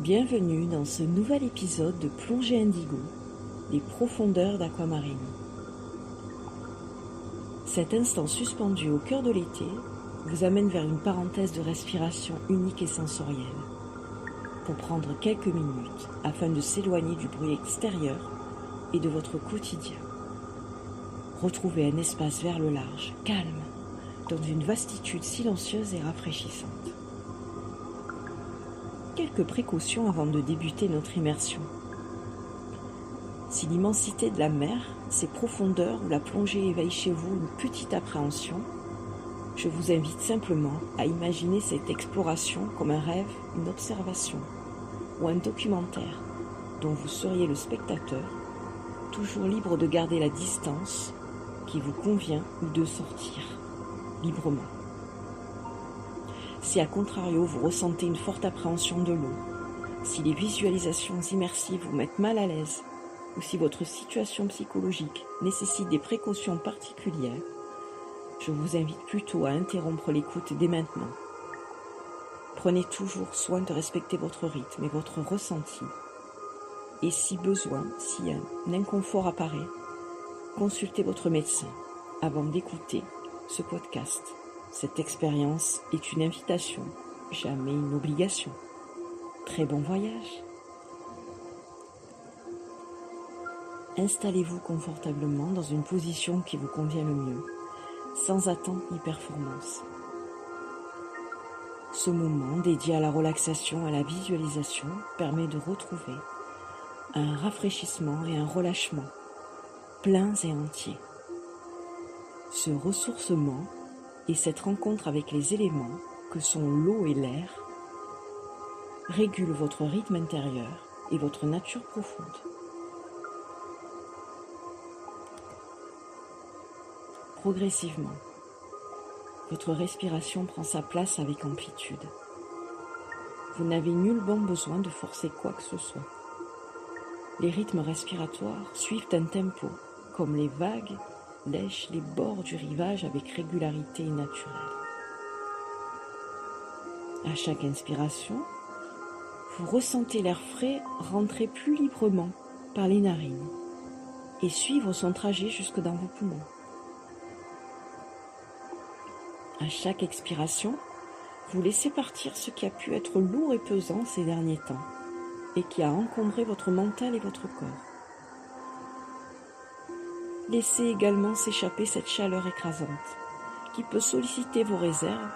Bienvenue dans ce nouvel épisode de Plongée Indigo, les profondeurs d'Aquamarine. Cet instant suspendu au cœur de l'été vous amène vers une parenthèse de respiration unique et sensorielle, pour prendre quelques minutes afin de s'éloigner du bruit extérieur et de votre quotidien. Retrouvez un espace vers le large, calme, dans une vastitude silencieuse et rafraîchissante. Quelques précautions avant de débuter notre immersion. Si l'immensité de la mer, ses profondeurs ou la plongée éveillent chez vous une petite appréhension, je vous invite simplement à imaginer cette exploration comme un rêve, une observation ou un documentaire dont vous seriez le spectateur, toujours libre de garder la distance qui vous convient ou de sortir librement. Si à contrario vous ressentez une forte appréhension de l'eau, si les visualisations immersives vous mettent mal à l'aise, ou si votre situation psychologique nécessite des précautions particulières, je vous invite plutôt à interrompre l'écoute dès maintenant. Prenez toujours soin de respecter votre rythme et votre ressenti, et si besoin, si un inconfort apparaît, consultez votre médecin avant d'écouter ce podcast. Cette expérience est une invitation, jamais une obligation. Très bon voyage. Installez-vous confortablement dans une position qui vous convient le mieux, sans attente ni performance. Ce moment dédié à la relaxation et à la visualisation permet de retrouver un rafraîchissement et un relâchement pleins et entiers. Ce ressourcement et cette rencontre avec les éléments que sont l'eau et l'air régule votre rythme intérieur et votre nature profonde. Progressivement, votre respiration prend sa place avec amplitude. Vous n'avez nullement besoin de forcer quoi que ce soit. Les rythmes respiratoires suivent un tempo, comme les vagues lèchent les bords du rivage avec régularité naturelle. À chaque inspiration, vous ressentez l'air frais rentrer plus librement par les narines et suivre son trajet jusque dans vos poumons. À chaque expiration, vous laissez partir ce qui a pu être lourd et pesant ces derniers temps et qui a encombré votre mental et votre corps. Laissez également s'échapper cette chaleur écrasante qui peut solliciter vos réserves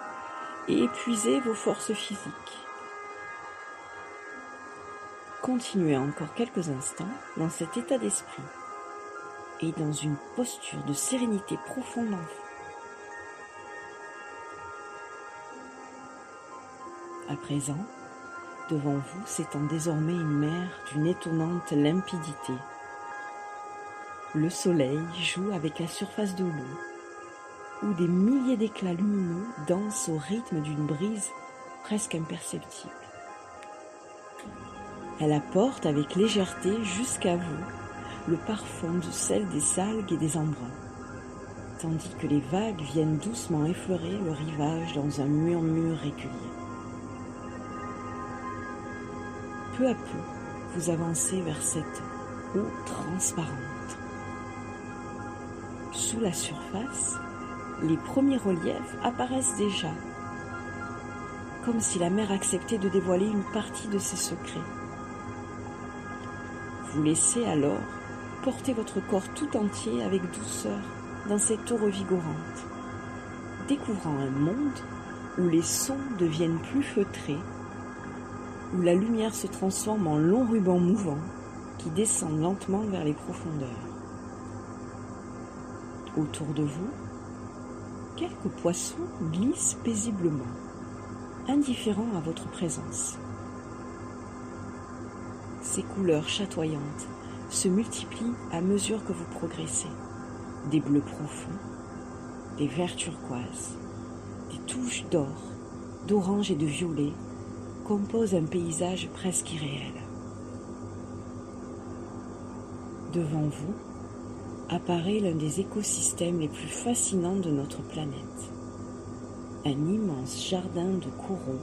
et épuiser vos forces physiques. Continuez encore quelques instants dans cet état d'esprit et dans une posture de sérénité profonde. À présent, devant vous s'étend désormais une mer d'une étonnante limpidité. Le soleil joue avec la surface de l'eau, où des milliers d'éclats lumineux dansent au rythme d'une brise presque imperceptible. Elle apporte avec légèreté jusqu'à vous le parfum de sel des algues et des embruns, tandis que les vagues viennent doucement effleurer le rivage dans un murmure régulier. Peu à peu, vous avancez vers cette eau transparente. Sous la surface, les premiers reliefs apparaissent déjà, comme si la mer acceptait de dévoiler une partie de ses secrets. Vous laissez alors porter votre corps tout entier avec douceur dans cette eau revigorante, découvrant un monde où les sons deviennent plus feutrés, où la lumière se transforme en longs rubans mouvants qui descendent lentement vers les profondeurs. Autour de vous, quelques poissons glissent paisiblement, indifférents à votre présence. Ces couleurs chatoyantes se multiplient à mesure que vous progressez. Des bleus profonds, des verts turquoises, des touches d'or, d'orange et de violet composent un paysage presque irréel. Devant vous apparaît l'un des écosystèmes les plus fascinants de notre planète. Un immense jardin de coraux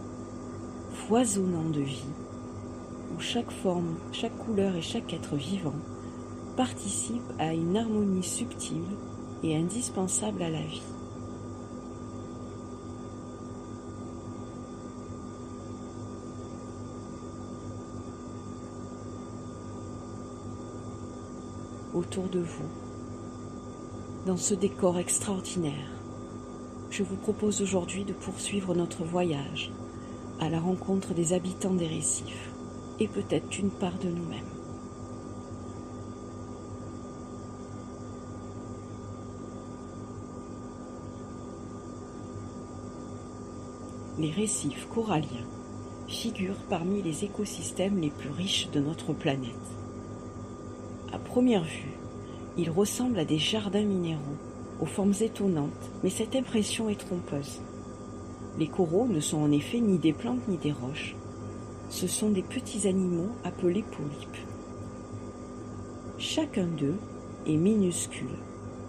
foisonnant de vie où chaque forme, chaque couleur et chaque être vivant participent à une harmonie subtile et indispensable à la vie. Autour de vous, dans ce décor extraordinaire, je vous propose aujourd'hui de poursuivre notre voyage à la rencontre des habitants des récifs et peut-être une part de nous-mêmes. Les récifs coralliens figurent parmi les écosystèmes les plus riches de notre planète. À première vue, ils ressemblent à des jardins minéraux, aux formes étonnantes, mais cette impression est trompeuse. Les coraux ne sont en effet ni des plantes ni des roches. Ce sont des petits animaux appelés polypes. Chacun d'eux est minuscule,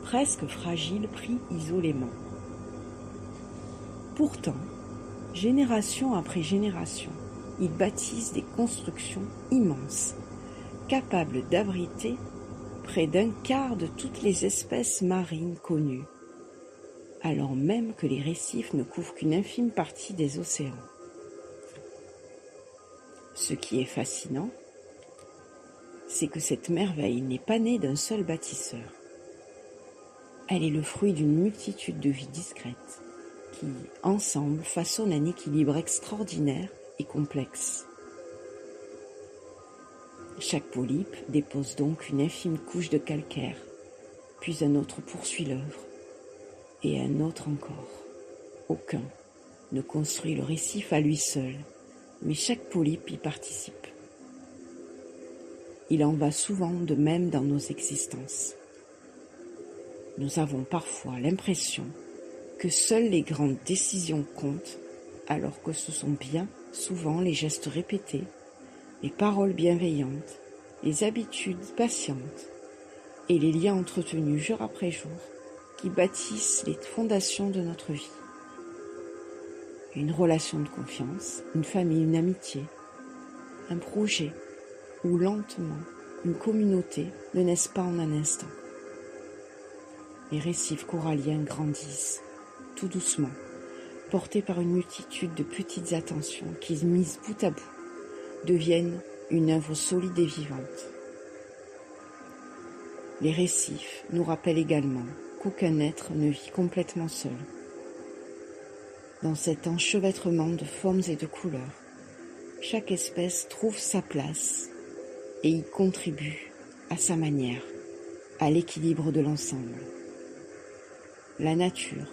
presque fragile, pris isolément. Pourtant, génération après génération, ils bâtissent des constructions immenses, capables d'abriter près d'un quart de toutes les espèces marines connues, alors même que les récifs ne couvrent qu'une infime partie des océans. Ce qui est fascinant, c'est que cette merveille n'est pas née d'un seul bâtisseur. Elle est le fruit d'une multitude de vies discrètes qui, ensemble, façonnent un équilibre extraordinaire et complexe. Chaque polype dépose donc une infime couche de calcaire, puis un autre poursuit l'œuvre, et un autre encore. Aucun ne construit le récif à lui seul, mais chaque polype y participe. Il en va souvent de même dans nos existences. Nous avons parfois l'impression que seules les grandes décisions comptent, alors que ce sont bien souvent les gestes répétés, les paroles bienveillantes, les habitudes patientes et les liens entretenus jour après jour qui bâtissent les fondations de notre vie. Une relation de confiance, une famille, une amitié, un projet ou lentement une communauté ne naissent pas en un instant. Les récifs coralliens grandissent, tout doucement, portés par une multitude de petites attentions qui, mises bout à bout, deviennent une œuvre solide et vivante. Les récifs nous rappellent également qu'aucun être ne vit complètement seul. Dans cet enchevêtrement de formes et de couleurs, chaque espèce trouve sa place et y contribue à sa manière à l'équilibre de l'ensemble. La nature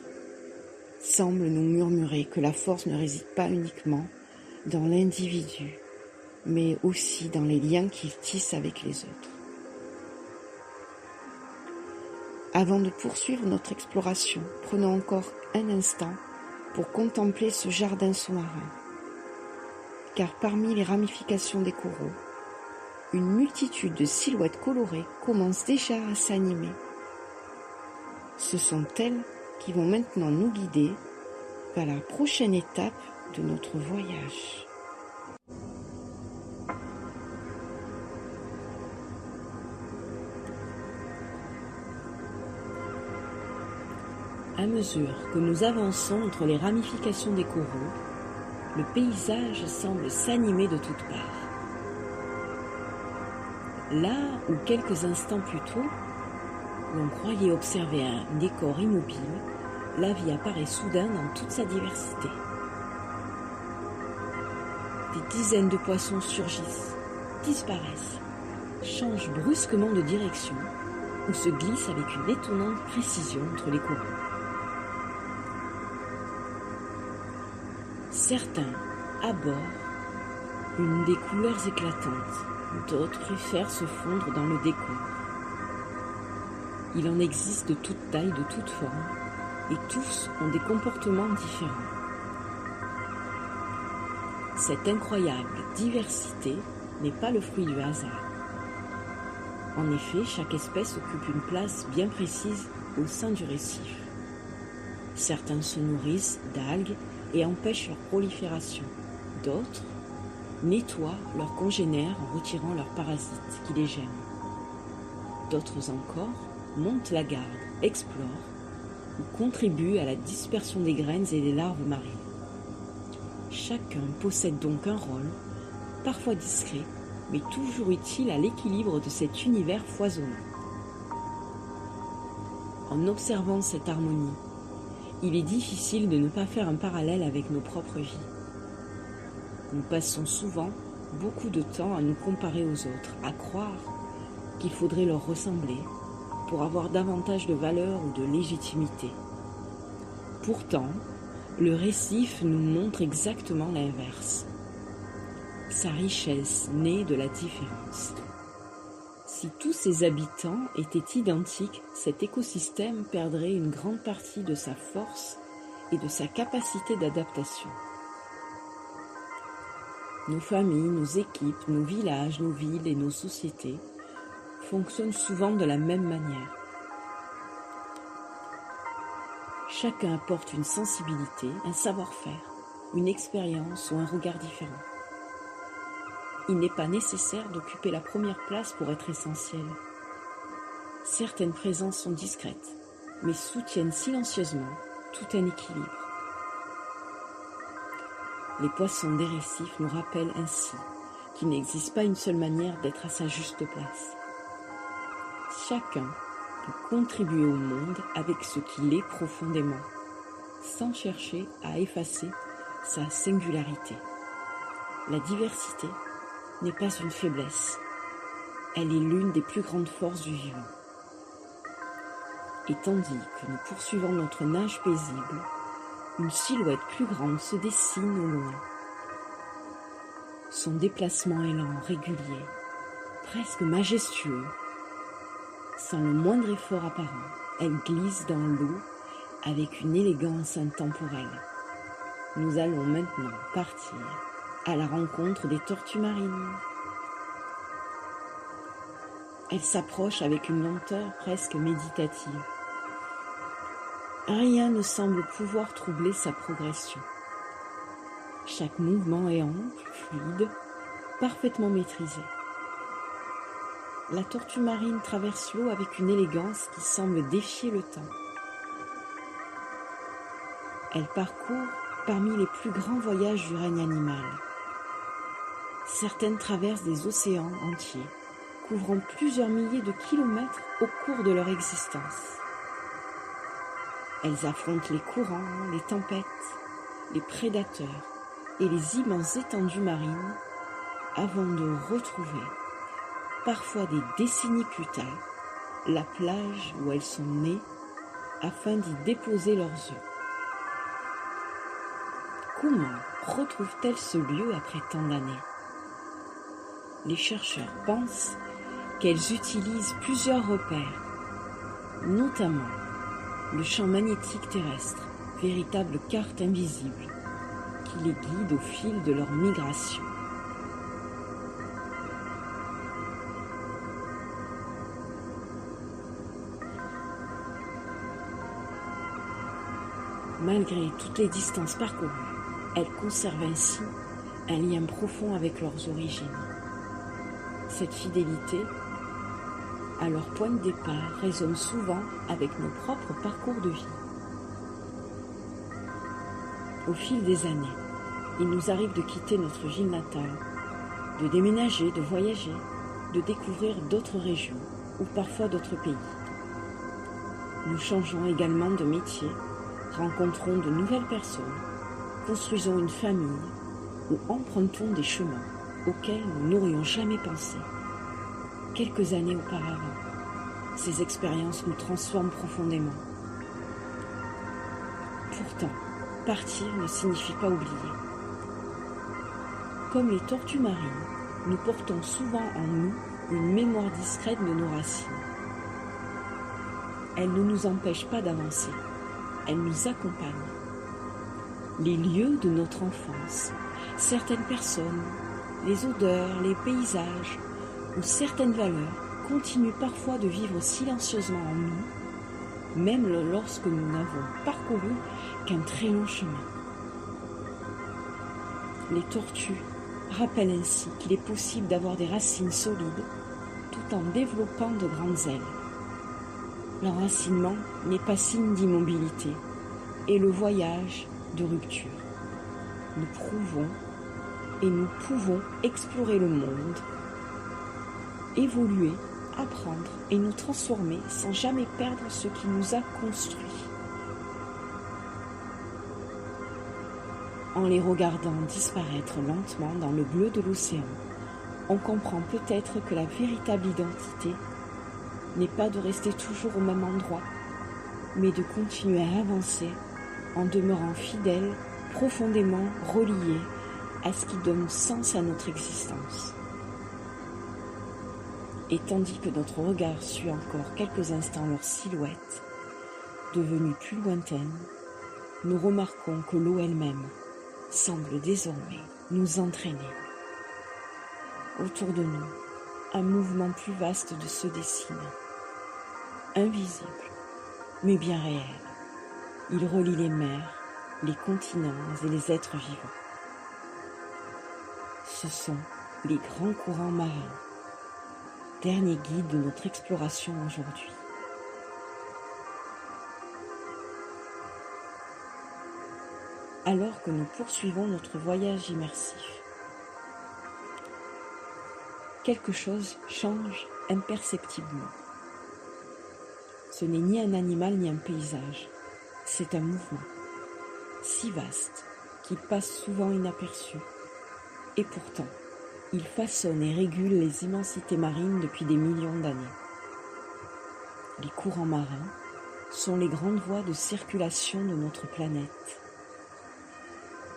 semble nous murmurer que la force ne réside pas uniquement dans l'individu, mais aussi dans les liens qu'il tisse avec les autres. Avant de poursuivre notre exploration, prenons encore un instant pour contempler ce jardin sous-marin, car parmi les ramifications des coraux, une multitude de silhouettes colorées commence déjà à s'animer. Ce sont elles qui vont maintenant nous guider vers la prochaine étape de notre voyage. À mesure que nous avançons entre les ramifications des coraux, le paysage semble s'animer de toutes parts. Là où quelques instants plus tôt, l'on croyait observer un décor immobile, la vie apparaît soudain dans toute sa diversité. Des dizaines de poissons surgissent, disparaissent, changent brusquement de direction ou se glissent avec une étonnante précision entre les coraux. Certains abordent une des couleurs éclatantes, d'autres préfèrent se fondre dans le décor. Il en existe de toute taille, de toute forme, et tous ont des comportements différents. Cette incroyable diversité n'est pas le fruit du hasard. En effet, chaque espèce occupe une place bien précise au sein du récif. Certains se nourrissent d'algues et empêchent leur prolifération. D'autres nettoient leurs congénères en retirant leurs parasites qui les gênent. D'autres encore montent la garde, explorent ou contribuent à la dispersion des graines et des larves marines. Chacun possède donc un rôle, parfois discret, mais toujours utile à l'équilibre de cet univers foisonnant. En observant cette harmonie, il est difficile de ne pas faire un parallèle avec nos propres vies. Nous passons souvent beaucoup de temps à nous comparer aux autres, à croire qu'il faudrait leur ressembler pour avoir davantage de valeur ou de légitimité. Pourtant, le récif nous montre exactement l'inverse. Sa richesse naît de la différence. Si tous ses habitants étaient identiques, cet écosystème perdrait une grande partie de sa force et de sa capacité d'adaptation. Nos familles, nos équipes, nos villages, nos villes et nos sociétés fonctionnent souvent de la même manière. Chacun apporte une sensibilité, un savoir-faire, une expérience ou un regard différent. Il n'est pas nécessaire d'occuper la première place pour être essentiel. Certaines présences sont discrètes, mais soutiennent silencieusement tout un équilibre. Les poissons des récifs nous rappellent ainsi qu'il n'existe pas une seule manière d'être à sa juste place. Chacun peut contribuer au monde avec ce qu'il est profondément, sans chercher à effacer sa singularité. La diversité n'est pas une faiblesse, elle est l'une des plus grandes forces du vivant. Et tandis que nous poursuivons notre nage paisible, une silhouette plus grande se dessine au loin. Son déplacement est lent, régulier, presque majestueux. Sans le moindre effort apparent, elle glisse dans l'eau avec une élégance intemporelle. Nous allons maintenant partir à la rencontre des tortues marines. Elle s'approche avec une lenteur presque méditative. Rien ne semble pouvoir troubler sa progression. Chaque mouvement est ample, fluide, parfaitement maîtrisé. La tortue marine traverse l'eau avec une élégance qui semble défier le temps. Elle parcourt parmi les plus grands voyages du règne animal. Certaines traversent des océans entiers, couvrant plusieurs milliers de kilomètres au cours de leur existence. Elles affrontent les courants, les tempêtes, les prédateurs et les immenses étendues marines avant de retrouver, parfois des décennies plus tard, la plage où elles sont nées afin d'y déposer leurs œufs. Comment retrouvent-elles ce lieu après tant d'années ? Les chercheurs pensent qu'elles utilisent plusieurs repères, notamment le champ magnétique terrestre, véritable carte invisible, qui les guide au fil de leur migration. Malgré toutes les distances parcourues, elles conservent ainsi un lien profond avec leurs origines. Cette fidélité à leur point de départ résonne souvent avec nos propres parcours de vie. Au fil des années, il nous arrive de quitter notre ville natale, de déménager, de voyager, de découvrir d'autres régions ou parfois d'autres pays. Nous changeons également de métier, rencontrons de nouvelles personnes, construisons une famille ou empruntons des chemins auxquels nous n'aurions jamais pensé. Quelques années auparavant, ces expériences nous transforment profondément. Pourtant, partir ne signifie pas oublier. Comme les tortues marines, nous portons souvent en nous une mémoire discrète de nos racines. Elles ne nous empêchent pas d'avancer, elles nous accompagnent. Les lieux de notre enfance, certaines personnes, les odeurs, les paysages ou certaines valeurs continuent parfois de vivre silencieusement en nous, même lorsque nous n'avons parcouru qu'un très long chemin. Les tortues rappelle ainsi qu'il est possible d'avoir des racines solides tout en développant de grandes ailes. L'enracinement n'est pas signe d'immobilité et le voyage de rupture. Nous prouvons et nous pouvons explorer le monde, évoluer, apprendre et nous transformer sans jamais perdre ce qui nous a construits. En les regardant disparaître lentement dans le bleu de l'océan, on comprend peut-être que la véritable identité n'est pas de rester toujours au même endroit, mais de continuer à avancer en demeurant fidèle, profondément relié à ce qui donne sens à notre existence. Et tandis que notre regard suit encore quelques instants leur silhouette, devenue plus lointaine, nous remarquons que l'eau elle-même semble désormais nous entraîner. Autour de nous, un mouvement plus vaste se dessine, invisible, mais bien réel. Il relie les mers, les continents et les êtres vivants. Ce sont les grands courants marins, dernier guide de notre exploration aujourd'hui. Alors que nous poursuivons notre voyage immersif, quelque chose change imperceptiblement. Ce n'est ni un animal ni un paysage, c'est un mouvement, si vaste qu'il passe souvent inaperçu, et pourtant, il façonne et régule les immensités marines depuis des millions d'années. Les courants marins sont les grandes voies de circulation de notre planète.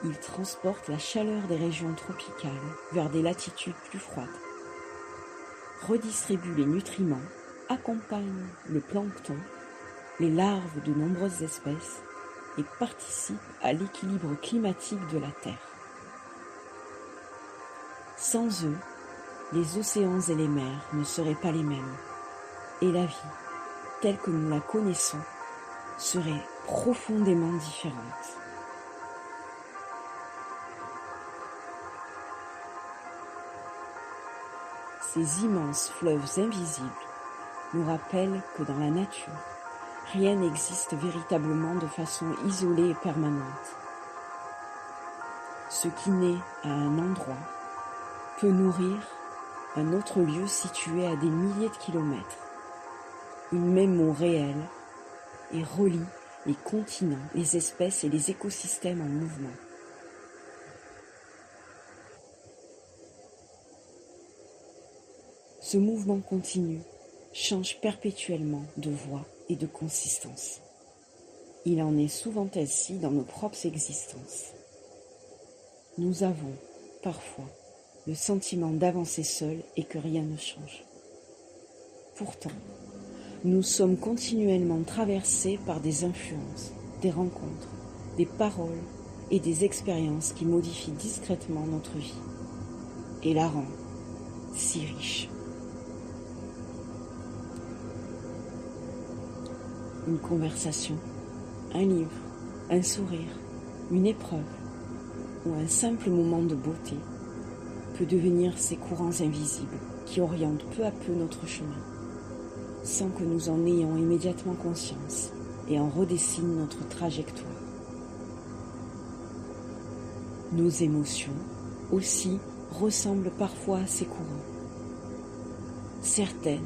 Ils transportent la chaleur des régions tropicales vers des latitudes plus froides, redistribuent les nutriments, accompagnent le plancton, les larves de nombreuses espèces et participent à l'équilibre climatique de la Terre. Sans eux, les océans et les mers ne seraient pas les mêmes, et la vie, telle que nous la connaissons, serait profondément différente. Ces immenses fleuves invisibles nous rappellent que dans la nature, rien n'existe véritablement de façon isolée et permanente. Ce qui naît à un endroit peut nourrir un autre lieu situé à des milliers de kilomètres. Une même eau réelle et relie les continents, les espèces et les écosystèmes en mouvement. Ce mouvement continu change perpétuellement de voie et de consistance. Il en est souvent ainsi dans nos propres existences. Nous avons, parfois, le sentiment d'avancer seul et que rien ne change. Pourtant, nous sommes continuellement traversés par des influences, des rencontres, des paroles et des expériences qui modifient discrètement notre vie et la rendent si riche. Une conversation, un livre, un sourire, une épreuve ou un simple moment de beauté peut devenir ces courants invisibles qui orientent peu à peu notre chemin, sans que nous en ayons immédiatement conscience et en redessinent notre trajectoire. Nos émotions aussi ressemblent parfois à ces courants. Certaines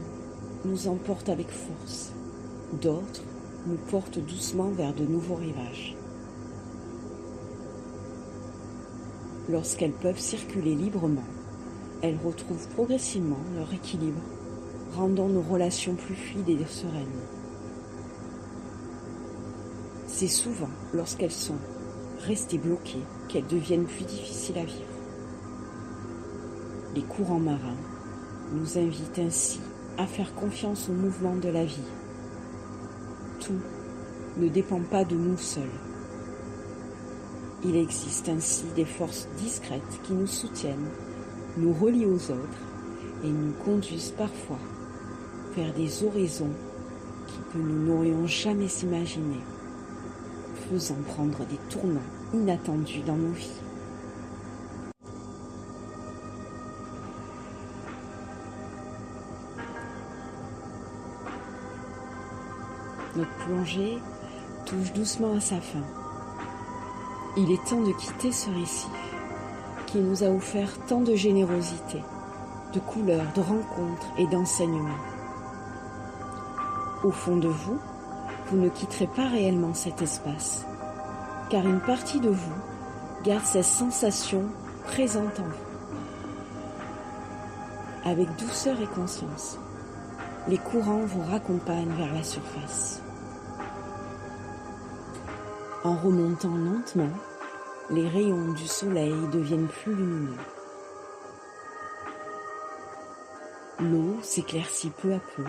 nous emportent avec force, d'autres nous portent doucement vers de nouveaux rivages. Lorsqu'elles peuvent circuler librement, elles retrouvent progressivement leur équilibre, rendant nos relations plus fluides et sereines. C'est souvent lorsqu'elles sont restées bloquées qu'elles deviennent plus difficiles à vivre. Les courants marins nous invitent ainsi à faire confiance au mouvement de la vie. Tout ne dépend pas de nous seuls. Il existe ainsi des forces discrètes qui nous soutiennent, nous relient aux autres et nous conduisent parfois vers des horizons que nous n'aurions jamais imaginés, faisant prendre des tournants inattendus dans nos vies. Notre plongée touche doucement à sa fin. Il est temps de quitter ce récif qui nous a offert tant de générosité, de couleurs, de rencontres et d'enseignements. Au fond de vous, vous ne quitterez pas réellement cet espace, car une partie de vous garde ces sensations présentes en vous. Avec douceur et conscience, les courants vous raccompagnent vers la surface. En remontant lentement, les rayons du soleil deviennent plus lumineux. L'eau s'éclaircit peu à peu,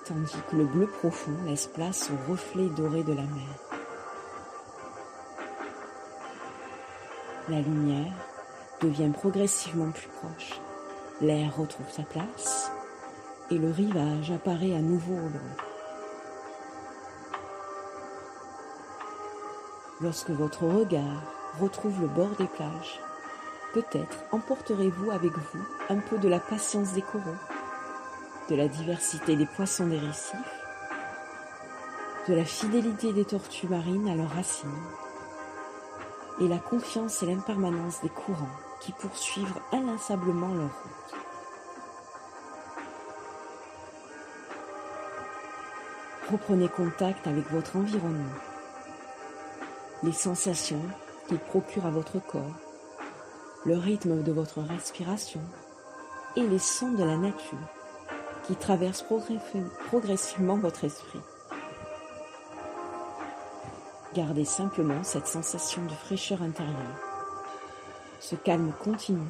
tandis que le bleu profond laisse place aux reflets dorés de la mer. La lumière devient progressivement plus proche, l'air retrouve sa place et le rivage apparaît à nouveau au loin. Lorsque votre regard retrouve le bord des plages, peut-être emporterez-vous avec vous un peu de la patience des coraux, de la diversité des poissons des récifs, de la fidélité des tortues marines à leurs racines, et la confiance et l'impermanence des courants qui poursuivent inlassablement leur route. Reprenez contact avec votre environnement, les sensations qu'il procure à votre corps, le rythme de votre respiration et les sons de la nature qui traversent progressivement votre esprit. Gardez simplement cette sensation de fraîcheur intérieure, ce calme continu,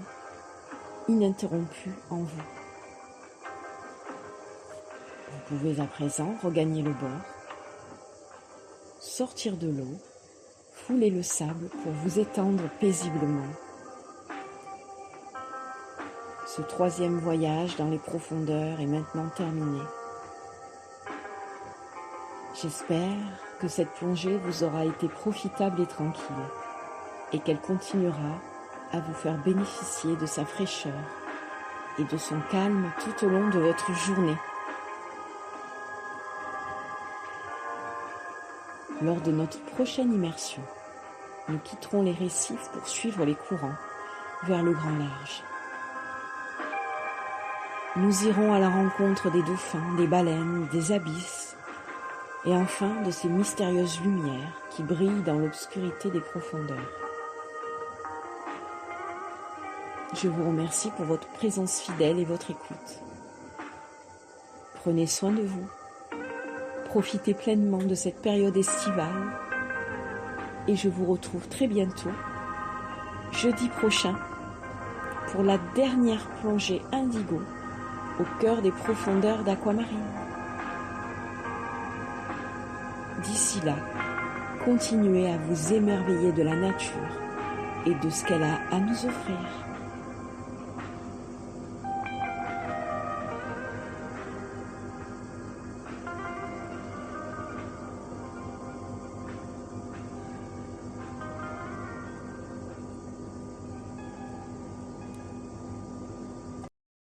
ininterrompu en vous. Vous pouvez à présent regagner le bord, sortir de l'eau, fouler le sable pour vous étendre paisiblement. Ce troisième voyage dans les profondeurs est maintenant terminé. J'espère que cette plongée vous aura été profitable et tranquille et qu'elle continuera à vous faire bénéficier de sa fraîcheur et de son calme tout au long de votre journée. Lors de notre prochaine immersion, nous quitterons les récifs pour suivre les courants vers le grand large. Nous irons à la rencontre des dauphins, des baleines, des abysses et enfin de ces mystérieuses lumières qui brillent dans l'obscurité des profondeurs. Je vous remercie pour votre présence fidèle et votre écoute. Prenez soin de vous. Profitez pleinement de cette période estivale et je vous retrouve très bientôt, jeudi prochain, pour la dernière plongée indigo au cœur des profondeurs d'Aquamarine. D'ici là, continuez à vous émerveiller de la nature et de ce qu'elle a à nous offrir.